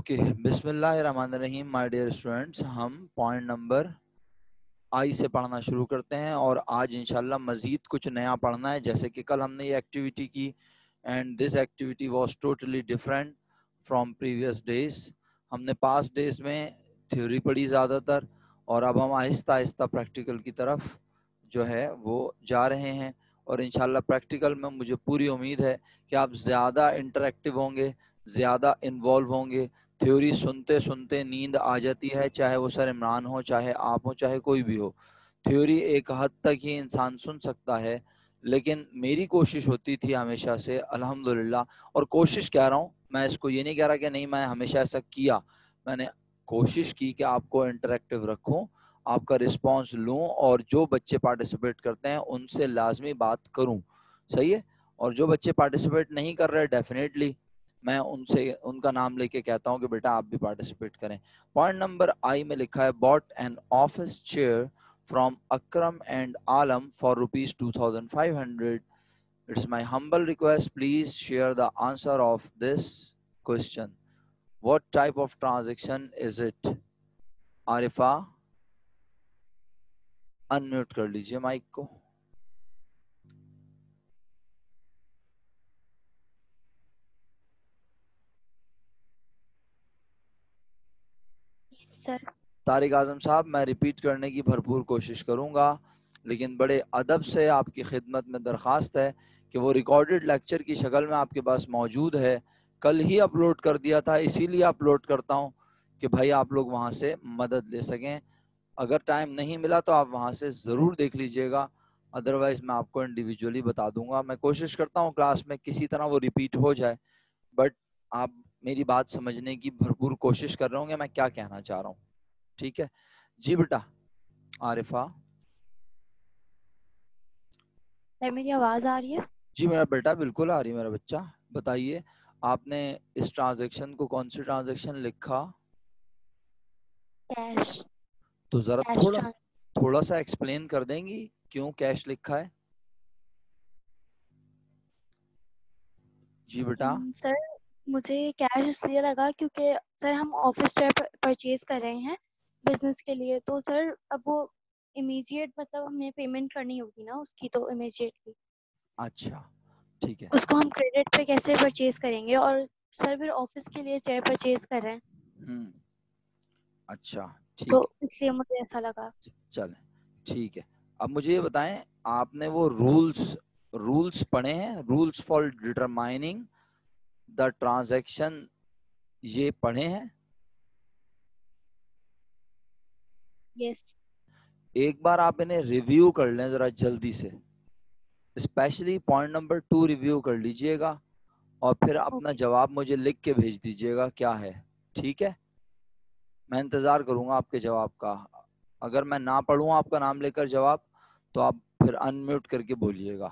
Okay بسم اللہ الرحمن الرحیم مائی ڈیئر اسٹوڈنٹس، ہم پوائنٹ نمبر آئی سے پڑھنا شروع کرتے ہیں اور آج انشاءاللہ مزید کچھ نیا پڑھنا ہے. جیسے کہ کل ہم نے یہ ایکٹیویٹی کی and this activity was totally different from previous days. ہم نے پاسٹ ڈیز میں تھیوری پڑھی زیادہ تر اور اب ہم آہستہ آہستہ پریکٹیکل کی طرف جو ہے وہ جا رہے ہیں. اور انشاءاللہ پریکٹیکل میں مجھے پوری امید ہے کہ آپ زیادہ انٹریکٹیو ہوں گے، زیادہ انوالو ہوں گے. تھیوری سنتے سنتے نیند آ جاتی ہے، چاہے وہ سر عمران ہو، چاہے آپ ہو، چاہے کوئی بھی ہو. تھیوری ایک حد تک ہی انسان سن سکتا ہے، لیکن میری کوشش ہوتی تھی ہمیشہ سے الحمدللہ. اور کوشش کہہ رہا ہوں، میں اس کو یہ نہیں کہہ رہا کہ نہیں میں ہمیشہ ایسا کیا، میں نے کوشش کی کہ آپ کو انٹریکٹیو رکھوں، آپ کا رسپانس لوں اور جو بچے پارٹیسپیٹ کرتے ہیں ان سے لازمی بات کروں. صحیح ہے؟ اور جو بچے پارٹیسپیٹ نہیں کر رہے ڈیفینیٹلی میں ان کا نام لے کے کہتا ہوں کہ بیٹا آپ بھی پارٹیسپیٹ کریں. پوائنٹ نمبر آئی میں لکھا ہے bought an office chair from Akram and Alam for rupees 2500. It's my humble request, please share the answer of this question. What type of transaction is it? Arifa unmute کر لیجئے mic کو. سر طارق اعظم صاحب میں repeat کرنے کی بھرپور کوشش کروں گا، لیکن بڑے ادب سے آپ کی خدمت میں درخواست ہے کہ وہ ریکارڈڈ لیکچر کی شکل میں آپ کے پاس موجود ہے. کل ہی اپلوڈ کر دیا تھا، اسی لیے اپلوڈ کرتا ہوں کہ بھائی آپ لوگ وہاں سے مدد لے سکیں. اگر ٹائم نہیں ملا تو آپ وہاں سے ضرور دیکھ لیجئے گا، ادروائز میں آپ کو انڈیویجولی بتا دوں گا. میں کوشش کرتا ہوں کلاس میں کسی طرح وہ ریپیٹ ہو جائے، بٹ آپ میری بات سمجھنے کی بھرپور کوشش کر رہے ہوں گے میں کیا کہنا چاہ رہا ہوں. ٹھیک ہے جی بیٹا عارفہ؟ سر میری آواز آ رہی ہے؟ جی میرا بیٹا بالکل آ رہی ہے میرا بچہ. بتائیے آپ نے اس ٹرانزیکشن کو کون سی ٹرانزیکشن لکھا؟ کیش. تو ذرا کیش تھوڑا سا ایکسپلین کر دیں گی کیوں کیش لکھا ہے؟ جی بیٹا. سر مجھے کیش اس لیے لگا کیونکہ سر ہم آفس چیئر پرچیز کر رہے ہیں بزنس کے لیے، تو سر اب وہ امیجیٹ مطلب ہمیں پیمنٹ کرنی ہوگی نا اس کی، تو امیجیٹلی اچھا ٹھیک ہے. اس کو ہم کریڈٹ پہ کیسے پرچیز کریں گے؟ اور سر پھر آفس کے لیے چیئر پرچیز کر رہے ہیں اچھا تو ٹھیک ہے، اس لیے مجھے ایسا لگا. چلیں ٹھیک ہے. اب مجھے یہ بتائیں آپ نے وہ رولز پڑھے ہیں؟ رولز فار ڈٹرمائننگ دا ٹرانزیکشن یہ پڑھے ہیں؟ یس. ایک بار آپ انہیں ریویو کر لیں ذرا جلدی سے، اسپیشلی پوائنٹ نمبر 2 ریویو کر لیجئے گا اور پھر اپنا اوکے. جواب مجھے لکھ کے بھیج دیجئے گا کیا ہے. ٹھیک ہے، میں انتظار کروں گا آپ کے جواب کا. اگر میں نہ پڑھوں آپ کا نام لے کر جواب تو آپ پھر انمیوٹ کر کے بولیے گا.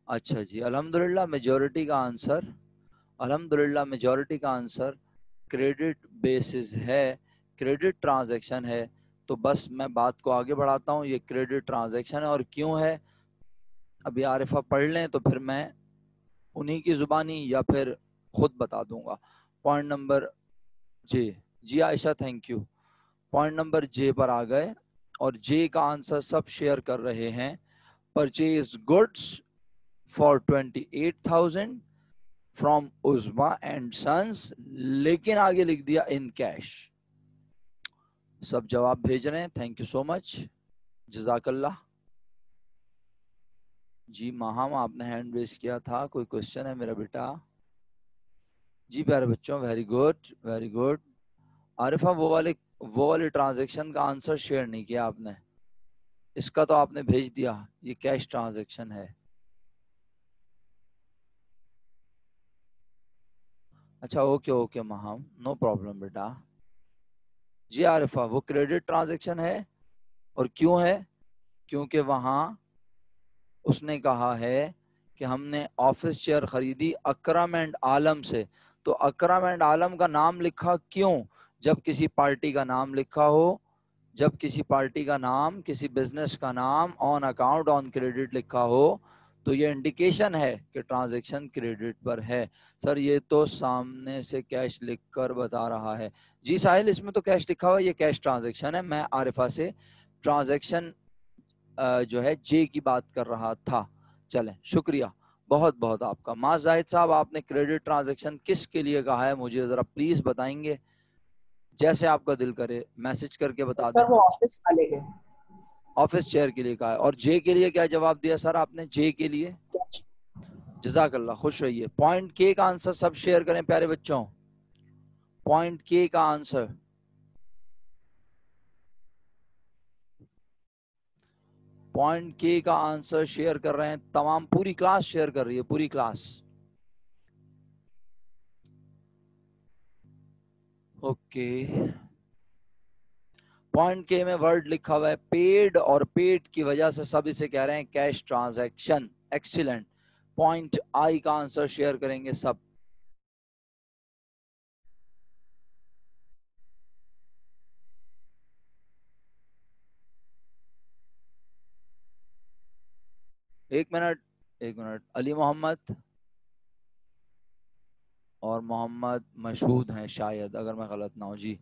اچھا جی الحمدللہ میجورٹی کا آنسر کریڈٹ بیسز ہے، کریڈٹ ٹرانزیکشن ہے. تو بس میں بات کو آگے بڑھاتا ہوں. یہ کریڈٹ ٹرانزیکشن ہے اور کیوں ہے ابھی عارفہ پڑھ لیں تو پھر میں انہی کی زبانی یا پھر خود بتا دوں گا. Point number G Ayesha thank you. Point number J پر آ گئے اور جے کا آنسر سب شیئر کر رہے ہیں. Purchase goods for 28,000 from Uzma and since, لیکن آگے لکھ دیا ان کیش. سب جواب بھیج رہے ہیں، تھینک یو سو مچ، جزاک اللہ. جی ماہم آپ نے ہینڈ ریز کیا تھا، کوئی کوشچن ہے میرا بیٹا؟ جی پیارے بچوں very good very good. Arifa وہ والی ٹرانزیکشن کا آنسر شیئر نہیں کیا آپ نے، اس کا تو آپ نے بھیج دیا، یہ کیش ٹرانزیکشن ہے. اچھا اوکے ماہم نو پرابلم بیٹا. جی عارفہ وہ کریڈٹ ٹرانزیکشن ہے اور کیوں ہے؟ کیونکہ وہاں اس نے کہا ہے کہ ہم نے آفس چیئر خریدی اکرم اینڈ عالم سے. تو اکرم اینڈ عالم کا نام لکھا کیوں؟ جب کسی پارٹی کا نام لکھا ہو، جب کسی پارٹی کا نام، کسی بزنس کا نام آن اکاؤنٹ آن کریڈٹ لکھا ہو تو یہ انڈیکیشن ہے کہ ٹرانزیکشن کریڈٹ پر ہے. سر یہ تو سامنے سے کیش لکھ کر بتا رہا ہے. جی ساحل اس میں تو کیش لکھا ہوا ہے, یہ کیش ٹرانزیکشن ہے. میں عارفہ سے ٹرانزیکشن جو ہے جے کی بات کر رہا تھا. چلیں شکریہ بہت بہت آپ کا. ماں زاہد صاحب آپ نے کریڈٹ ٹرانزیکشن کس کے لیے کہا ہے مجھے ذرا پلیز بتائیں گے؟ جیسے آپ کا دل کرے میسج کر کے بتا دیں. سر وہ آفس والے کے آفس چیئر کے لیے کہا ہے. اور جے کے لیے کیا جواب دیا سر آپ نے؟ جے کے لیے جزاک اللہ, خوش رہیے. پوائنٹ کے کا آنسر سب شیئر کریں پیارے بچوں. پوائنٹ کے کا آنسر, پوائنٹ کے کا آنسر شیئر کر رہے ہیں تمام, پوری کلاس شیئر کر رہی ہے, پوری کلاس. اوکے پوائنٹ کے میں ورڈ لکھا ہوا ہے پیڈ, اور پیڈ کی وجہ سے سب اسے کہہ رہے ہیں cash transaction. Excellent. Point I کا آنسر شیئر کریں گے سب. ایک منٹ. علی محمد اور محمد مشہود ہیں شاید, اگر میں غلط نہ ہوں. جی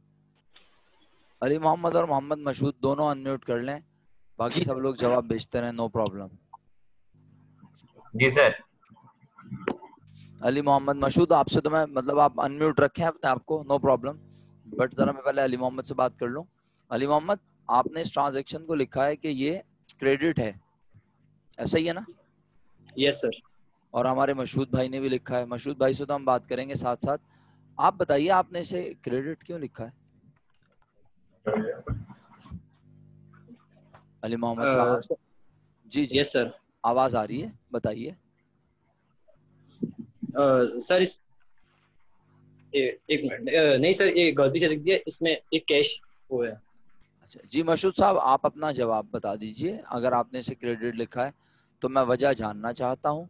علی محمد اور محمد مشہود دونوں ان میوٹ کر لیں, باقی سب لوگ جواب بھیجتے رہیں, نو پرابلم. جی سر. علی محمد مشہود آپ سے تو میں مطلب آپ ان میوٹ رکھیں اپنے آپ کو, نو پرابلم, بٹ ذرا میں پہلے علی محمد سے بات کر لوں. علی محمد آپ نے اس ٹرانزیکشن کو لکھا ہے کہ یہ کریڈٹ ہے, ایسا ہی ہے نا؟ یس سر. اور ہمارے مشہود بھائی نے بھی لکھا ہے. مشہود بھائی سے تو ہم بات کریں گے ساتھ ساتھ. آپ بتائیے آپ نے اسے کریڈٹ کیوں لکھا ہے علی محمد صاحب؟ جی جی یس سر. آواز آ رہی ہے, بتائیے. سر ایک منٹ, نہیں سر یہ غلطی سے لکھ دیا, اس میں ایک کیش وہ ہے. اچھا جی مشہود صاحب آپ اپنا جواب بتا دیجئے. اگر آپ نے اسے کریڈٹ لکھا ہے تو میں وجہ جاننا چاہتا ہوں.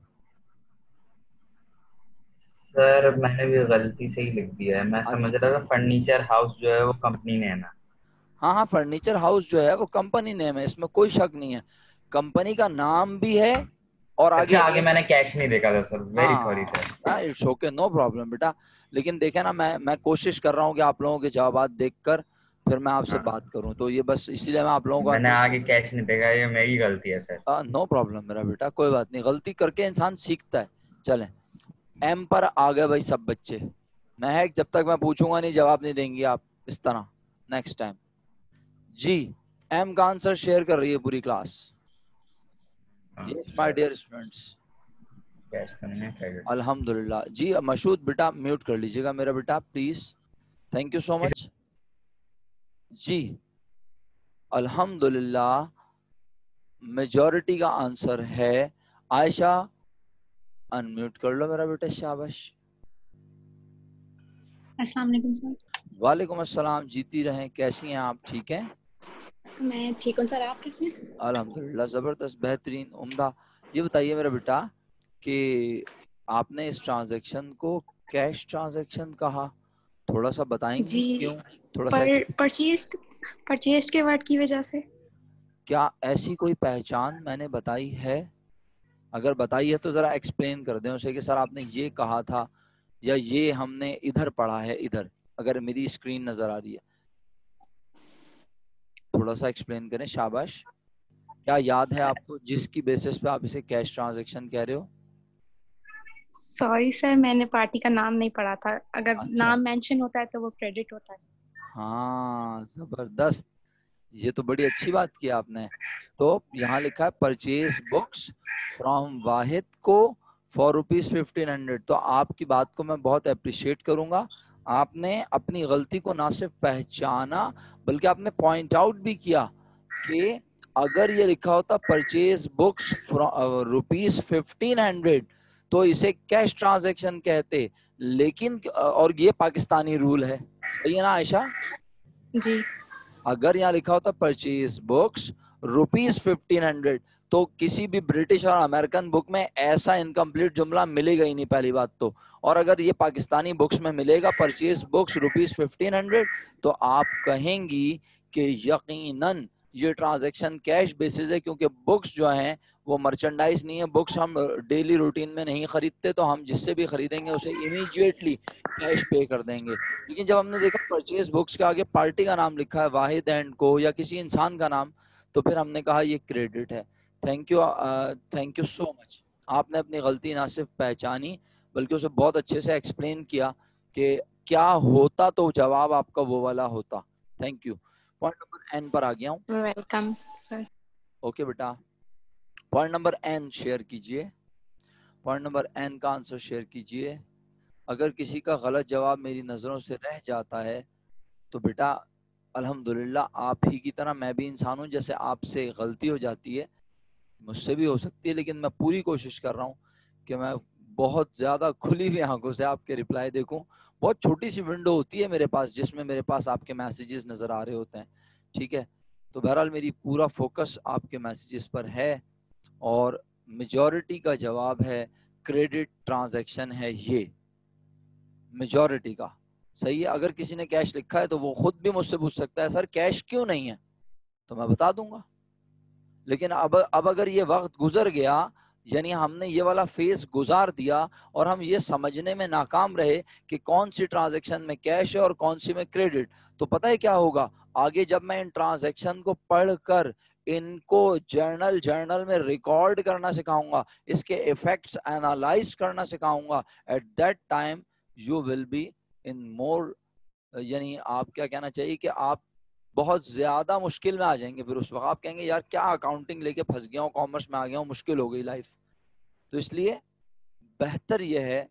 سر میں نے بھی غلطی سے ہی لکھ دیا ہے, میں سمجھ رہا تھا فرنیچر ہاؤس جو ہے وہ کمپنی نیم ہے. ہاں فرنیچر ہاؤس جو ہے وہ کمپنی نیم ہے, اس میں کوئی شک نہیں ہے, کمپنی کا نام بھی ہے. اور آگے میں نے کیش نہیں دیکھا تھا sir, very sorry sir. It's okay, no problem بیٹا. لیکن دیکھیں نا میں کوشش کر رہا ہوں کہ آپ لوگوں کے جوابات دیکھ کر پھر میں آپ سے بات کروں, تو یہ بس اسی لیے میں آپ لوگوں کو میں نے آگے کیش نہیں دیکھا, یہ میری غلطی ہے سر. نو پرابلم میرا بیٹا, کوئی بات نہیں, غلطی کر کے انسان سیکھتا ہے. چلیں ایم پر آ گئے بھائی سب بچے. مہک جب تک میں پوچھوں گا نہیں جواب نہیں دیں گی آپ اس طرح نیکسٹ ٹائم. جی ایم کا آنسر شیئر کر رہی ہے پوری class. Yes my dear students, الحمدللہ. جی مشہود بیٹا میوٹ کر لیجیے گا میرا بیٹا پلیز, تھینک یو سو مچ. جی الحمدللہ میجورٹی کا آنسر ہے عائشہ. ان میوٹ کر لو میرا بیٹا, شاباش. السلام علیکم سر. وعلیکم السلام, جیتی رہیں. کیسی ہیں آپ؟ ٹھیک ہیں؟ میں ٹھیک ہوں سر, آپ کیسے ہیں؟ الحمدللہ زبردست, بہترین, عمدہ. یہ بتائیے میرا بیٹا کہ آپ نے اس ٹرانزیکشن کو کیش ٹرانزیکشن کہا, تھوڑا سا بتائیں گی جی کیوں؟ تھوڑا سا پرچیزڈ کے ورڈ کی وجہ سے. کیا ایسی کوئی پہچان میں نے بتائی ہے؟ اگر بتائی ہے تو ذرا ایکسپلین کر دیں اسے کہ سر آپ نے یہ کہا تھا یا یہ ہم نے ادھر پڑھا ہے ادھر, اگر میری اسکرین نظر آ رہی ہے تھوڑا سا ایکسپلین کریں. شاباش. کیا یاد ہے آپ کو جس کی بیسس پہ آپ اسے کیش ٹرانزیکشن کہہ رہے ہو؟ سوری سر, میں نے پارٹی کا نام نہیں پڑھا تھا, اگر نام مینشن ہوتا ہے تو وہ کریڈٹ ہوتا ہے. ہاں زبردست, یہ تو بڑی اچھی بات کی آپ نے. تو یہاں لکھا ہے پرچیز بکس فرام واحد کو فار ₹1500. تو آپ کی بات کو میں بہت اپریشیٹ کروں گا, آپ نے اپنی غلطی کو نہ صرف پہچانا بلکہ آپ نے پوائنٹ آؤٹ بھی کیا کہ اگر یہ لکھا ہوتا پرچیز بکس ₹1500 تو اسے کیش ٹرانزیکشن کہتے, لیکن اور یہ پاکستانی رول ہے, صحیح ہے نا عائشہ؟ جی. اگر یہاں لکھا ہوتا پرچیز بکس ₹1500 تو کسی بھی برٹش اور امریکن بک میں ایسا انکمپلیٹ جملہ ملے گا ہی نہیں, پہلی بات تو. اور اگر یہ پاکستانی بکس میں ملے گا پرچیز بکس ₹1500 تو آپ کہیں گی کہ یقیناً یہ ٹرانزیکشن کیش بیسس ہے کیونکہ بکس جو ہیں وہ مرچنڈائز نہیں ہے. بکس ہم ڈیلی روٹین میں نہیں خریدتے تو ہم جس سے بھی خریدیں گے اسے امیجیٹلی کیش پے کر دیں گے. لیکن جب ہم نے دیکھا پرچیز بکس کے آگے پارٹی کا نام لکھا ہے, واحد اینڈ کو, یا کسی انسان کا نام, تو پھر ہم نے کہا یہ کریڈٹ ہے. تھینک یو سو مچ. آپ نے اپنی غلطی نہ صرف پہچانی بلکہ اسے بہت اچھے سے ایکسپلین کیا کہ کیا ہوتا تو جواب آپ کا وہ والا ہوتا. Thank you. Point number N پر آ گیا ہوں. Welcome sir. اوکے بیٹا, پوائنٹ نمبر این شیئر کیجئے. پوائنٹ نمبر این کا آنسر شیئر کیجئے. اگر کسی کا غلط جواب میری نظروں سے رہ جاتا ہے تو بیٹا الحمدللہ آپ ہی کی طرح میں بھی انسان ہوں, جیسے آپ سے غلطی ہو جاتی ہے مجھ سے بھی ہو سکتی ہے, لیکن میں پوری کوشش کر رہا ہوں کہ میں بہت زیادہ کھلی ہوئی آنکھوں سے آپ کے رپلائی دیکھوں. بہت چھوٹی سی ونڈو ہوتی ہے میرے پاس جس میں میرے پاس آپ کے میسیجز نظر آ رہے ہوتے ہیں, ٹھیک ہے. تو بہرحال میری پورا فوکس آپ کے میسیجز پر ہے اور میجورٹی کا جواب ہے کریڈٹ ٹرانزیکشن ہے یہ, میجورٹی کا صحیح ہے. اگر کسی نے کیش لکھا ہے تو وہ خود بھی مجھ سے پوچھ سکتا ہے سر کیش کیوں نہیں ہے, تو میں بتا دوں گا. لیکن اب اگر یہ وقت گزر گیا, یعنی ہم نے یہ والا فیز گزار دیا اور ہم یہ سمجھنے میں ناکام رہے کہ کون سی ٹرانزیکشن میں کیش ہے اور کون سی میں کریڈٹ, تو پتہ ہے کیا ہوگا آگے جب میں ان ٹرانزیکشن کو پڑھ کر ان کو جرنل میں ریکارڈ کرنا سکھاؤں گا, اس کے ایفیکٹس اینالائز کرنا سکھاؤں گا, at that time you will be in more, یعنی آپ کیا کہنا چاہیے کہ آپ بہت زیادہ مشکل میں آ جائیں گے. پھر اس وقت آپ کہیں گے یار کیا اکاؤنٹنگ لے کے پھنس گیا ہوں, کامرس میں آ گیا ہوں, مشکل ہو گئی لائف. تو اس لیے بہتر یہ ہے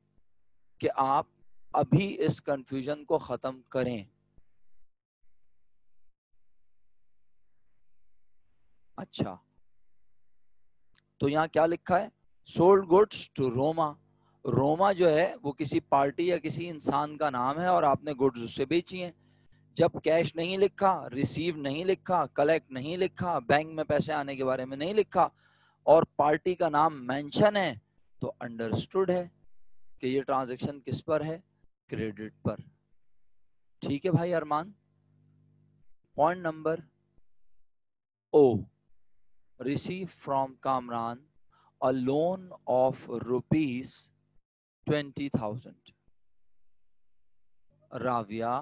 کہ آپ ابھی اس کنفیوژن کو ختم کریں. اچھا, تو یہاں کیا لکھا ہے, سولڈ گڈس ٹو روما. روما جو ہے وہ کسی پارٹی یا کسی انسان کا نام ہے اور آپ نے گڈز اس سے بیچی ہیں. جب کیش نہیں لکھا, ریسیو نہیں لکھا, کلیکٹ نہیں لکھا, بینک میں پیسے آنے کے بارے میں نہیں لکھا اور پارٹی کا نام مینشن ہے, تو انڈرسٹوڈ ہے کہ یہ ٹرانزیکشن کس پر ہے, کریڈٹ پر. ٹھیک ہے بھائی Arman. Point number O, receive from Kamran a loan of rupees 20,000. Rawiya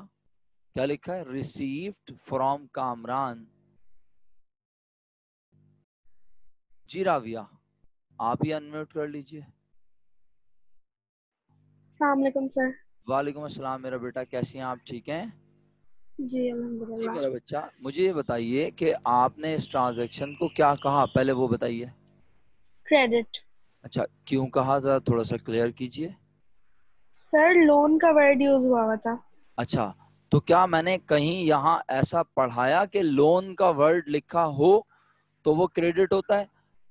کیا لکھا ہے, ریسیوڈ فرام کامران. جی راویہ آپ ہی انمیوٹ کر لیجئے. السلام علیکم سر. وعلیکم السلام میرا بیٹا, کیسی ہیں آپ, ٹھیک ہیں؟ جی جی الحمدللہ. میرا بچہ, مجھے یہ بتائیے کہ آپ نے اس ٹرانزیکشن کو کیا کہا, پہلے وہ بتائیے. کریڈٹ. اچھا کیوں کہا, ذرا تھوڑا سا کلیئر کیجئے. سر لون کا ورڈ یوز ہوا تھا. اچھا تو کیا میں نے کہیں یہاں ایسا پڑھایا کہ لون کا ورڈ لکھا ہو تو وہ کریڈٹ ہوتا ہے؟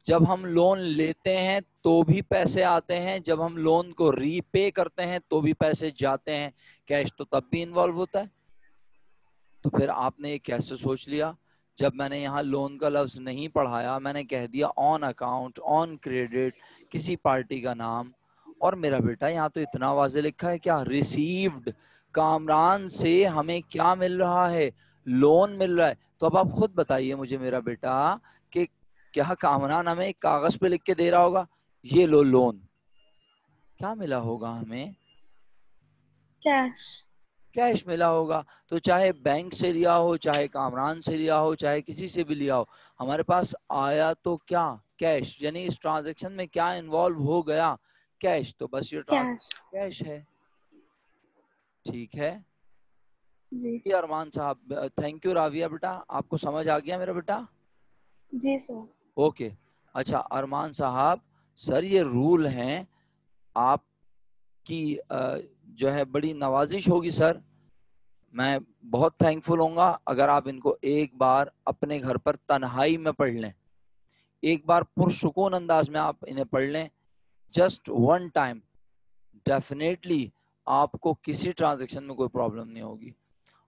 جب ہم لون لیتے ہیں تو بھی پیسے آتے ہیں, جب ہم لون کو ری پے کرتے ہیں تو بھی پیسے جاتے ہیں, کیش تو تب بھی انوالو ہوتا ہے. تو پھر آپ نے یہ کیسے سوچ لیا, جب میں نے یہاں لون کا لفظ نہیں پڑھایا, میں نے کہہ دیا آن اکاؤنٹ, آن کریڈٹ, کسی پارٹی کا نام. اور میرا بیٹا یہاں تو اتنا واضح لکھا ہے, کیا ریسیوڈ, کامران سے ہمیں کیا مل رہا ہے, لون مل رہا ہے. تو اب آپ خود بتائیے مجھے میرا بیٹا کہ کیا کامران ہمیں ایک کاغذ پہ لکھ کے دے رہا ہوگا یہ لو لون, کیا ملا ہوگا ہمیں, کیش. کیش ملا ہوگا. تو چاہے بینک سے لیا ہو, چاہے کامران سے لیا ہو, چاہے کسی سے بھی لیا ہو, ہمارے پاس آیا تو کیا, کیش. یعنی اس ٹرانزیکشن میں کیا انوالو ہو گیا, کیش. تو بس یہ ٹرانزیکشن کیش ہے. ٹھیک ہے جی ارمان صاحب, تھینک یو. راویہ بیٹا آپ کو سمجھ آ گیا میرا بیٹا؟ جی سر. اوکے. اچھا ارمان صاحب, سر یہ رول ہیں, آپ کی جو ہے بڑی نوازش ہوگی سر, میں بہت تھینکفل ہوں گا اگر آپ ان کو ایک بار اپنے گھر پر تنہائی میں پڑھ لیں, ایک بار پرسکون انداز میں آپ انہیں پڑھ لیں, جسٹ ون ٹائم. ڈیفینیٹلی آپ کو کسی ٹرانزیکشن میں کوئی پرابلم نہیں ہوگی.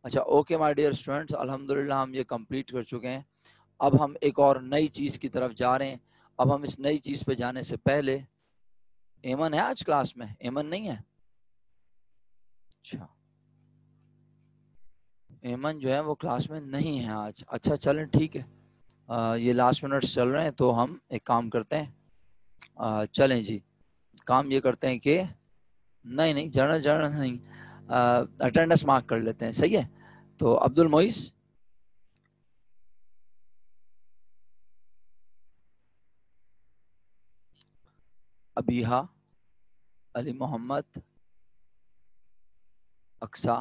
اچھا اوکے مائی ڈیئر اسٹوڈنٹس, الحمدللہ ہم یہ کمپلیٹ کر چکے ہیں. اب ہم ایک اور نئی چیز کی طرف جا رہے ہیں. اب ہم اس نئی چیز پہ جانے سے پہلے, ایمن ہے آج کلاس میں, ایمن نہیں ہے؟ اچھا ایمن جو ہے وہ کلاس میں نہیں ہے آج. اچھا چلیں ٹھیک ہے, یہ لاسٹ منٹس چل رہے ہیں تو ہم ایک کام کرتے ہیں، چلیں جی کام یہ کرتے ہیں کہ نہیں جرنل نہیں، اٹینڈنس مارک کر لیتے ہیں. صحیح ہے. تو عبد المعیز، ابیہا، علی محمد، اقصا،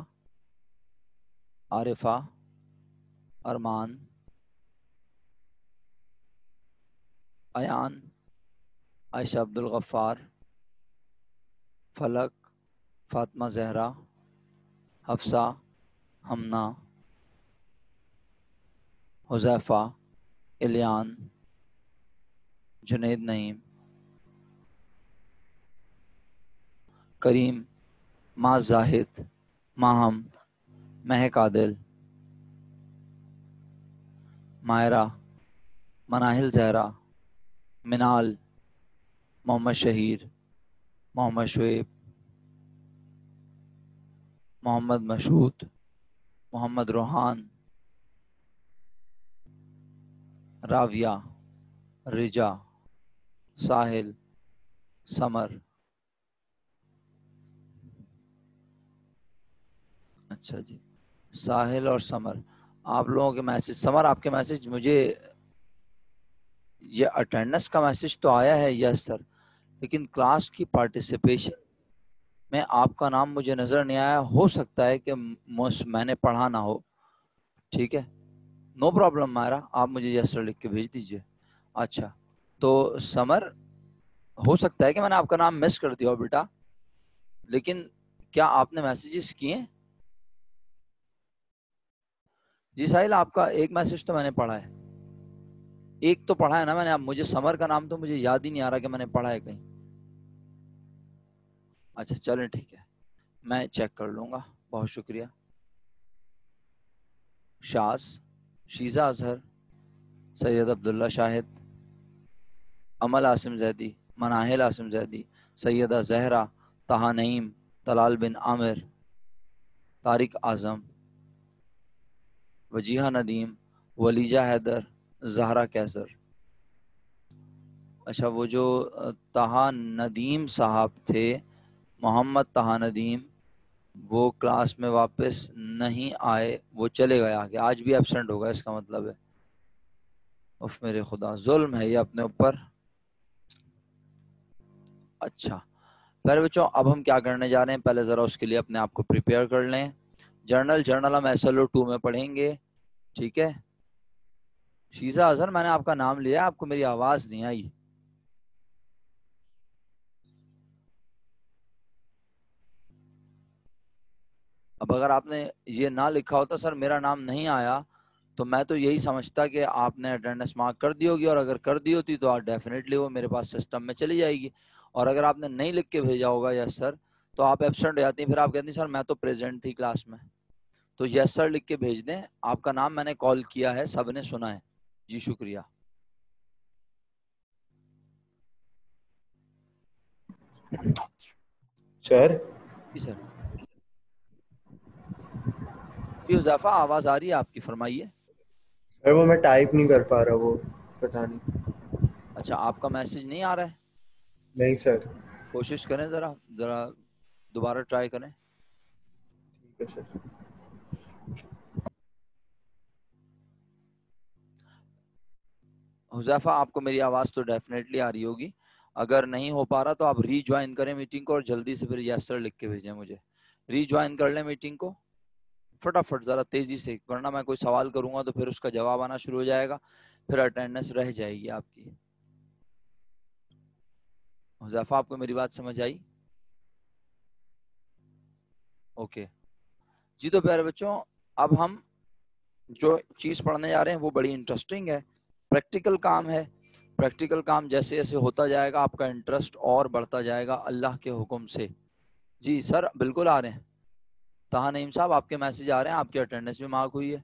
عارفہ، ارمان، ایان، عائشہ عبد الغفار، فلک، فاطمہ زہرا، حفصہ، ہمنا، حذیفہ، الیان، جنید نعیم، کریم، معاذ زاہد، ماہم، مہک عادل، مائرہ، مناہل زہرا، منال، محمد شہیر، محمد شعیب، محمد مشہود، محمد روحان، راویہ، رجا، ساحل، سمر. اچھا جی، ساحل اور سمر آپ لوگوں کے میسج. سمر آپ کے میسج مجھے یہ اٹینڈنس کا میسج تو آیا ہے یس سر، لیکن کلاس کی پارٹیسپیشن میں آپ کا نام مجھے نظر نہیں آیا. ہو سکتا ہے کہ میں نے پڑھا نہ ہو. ٹھیک ہے، نو پرابلم مائرہ، آپ مجھے یس سر لکھ کے بھیج دیجئے. اچھا تو سمر ہو سکتا ہے کہ میں نے آپ کا نام مس کر دیا ہو بیٹا، لیکن کیا آپ نے میسیجز کیے؟ جی ساحل آپ کا ایک میسج تو میں نے پڑھا ہے، ایک تو پڑھا ہے نا میں نے. اب مجھے سمر کا نام تو مجھے یاد ہی نہیں آ رہا کہ میں نے پڑھا ہے کہیں. اچھا چلیں ٹھیک ہے، میں چیک کر لوں گا. بہت شکریہ. شاز، شیزہ اظہر، سید عبداللہ شاہد، امل عاصم زیدی، مناہل عاصم زیدی، سیدہ زہرا، طہا نعیم، طلال بن عامر، طارق اعظم، وجیہہ ندیم، ولیجہ حیدر، زہرا کیسر. اچھا وہ جو طہا ندیم صاحب تھے، محمد طہا ندیم، وہ کلاس میں واپس نہیں آئے، وہ چلے گئے آگے، آج بھی ایبسنٹ ہوگا. اس کا مطلب ہے اف میرے خدا، ظلم ہے یہ اپنے اوپر. اچھا پہلے بچوں اب ہم کیا کرنے جا رہے ہیں، پہلے ذرا اس کے لیے اپنے آپ کو پریپیئر کر لیں. جرنل ہم SLO2 میں پڑھیں گے. ٹھیک ہے شیزہ اظہر، میں نے آپ کا نام لیا، آپ کو میری آواز نہیں آئی. اب اگر آپ نے یہ نہ لکھا ہوتا سر میرا نام نہیں آیا، تو میں تو یہی سمجھتا کہ آپ نے اٹینڈنس مارک کر دی ہوگی، اور اگر کر دی ہوتی تو ڈیفینیٹلی وہ میرے پاس سسٹم میں چلی جائے گی. اور اگر آپ نے نہیں لکھ کے بھیجا ہوگا یس سر، تو آپ ایبسنٹ ہو جاتی ہیں. پھر آپ کہتی ہیں سر میں تو پریزنٹ تھی کلاس میں. تو یس سر لکھ کے بھیج دیں. آپ کا نام میں نے کال کیا ہے، سب نے سنا ہے. جی شکریہ. سر جی سر. جی حذیفہ آواز آ رہی ہے آپ کی، فرمائیے. سر وہ میں ٹائپ نہیں کر پا رہا، وہ پتہ نہیں. اچھا آپ کا میسج نہیں آ رہا ہے؟ نہیں سر. کوشش کریں ذرا دوبارہ ٹرائی کریں. ٹھیک ہے سر. حذیفہ آپ کو میری آواز تو ڈیفینیٹلی آ رہی ہوگی. اگر نہیں ہو پا رہا تو آپ ری جوائن کریں میٹنگ کو، اور جلدی سے پھر یس سر لکھ کے بھیجیں مجھے. ری جوائن کر لیں میٹنگ کو فٹافٹ، ذرا تیزی سے، ورنہ میں کوئی سوال کروں گا تو پھر اس کا جواب آنا شروع ہو جائے گا، پھر اٹینڈنس رہ جائے گی آپ کی. حذیفہ آپ کو میری بات سمجھ آئی؟ اوکے جی. تو پیارے بچوں اب ہم جو چیز پڑھنے جا رہے ہیں وہ بڑی انٹرسٹنگ ہے. پریکٹیکل کام ہے. پریکٹیکل کام جیسے جیسے ہوتا جائے گا آپ کا انٹرسٹ اور بڑھتا جائے گا اللہ کے حکم سے. جی سر بالکل آ رہے ہیں. طہا نعیم صاحب آپ کے میسج آ رہے ہیں، آپ کی اٹینڈنس بھی مارک ہوئی ہے،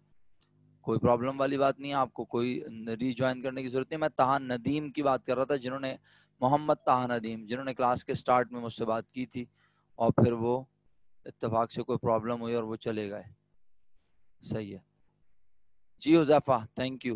کوئی پرابلم والی بات نہیں ہے. آپ کو کوئی ری جوائن کرنے کی ضرورت نہیں. میں طہا ندیم کی بات کر رہا تھا، جنہوں نے محمد طہا ندیم، جنہوں نے کلاس کے سٹارٹ میں مجھ سے بات کی تھی، اور پھر وہ اتفاق سے کوئی پرابلم ہوئی اور وہ چلے گئے. صحیح ہے جی Huzaifa, thank you.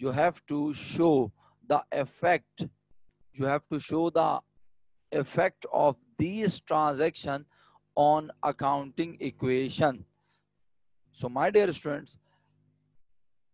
you have to show the effect, you have to show the effect of these transaction on accounting equation. So my dear students,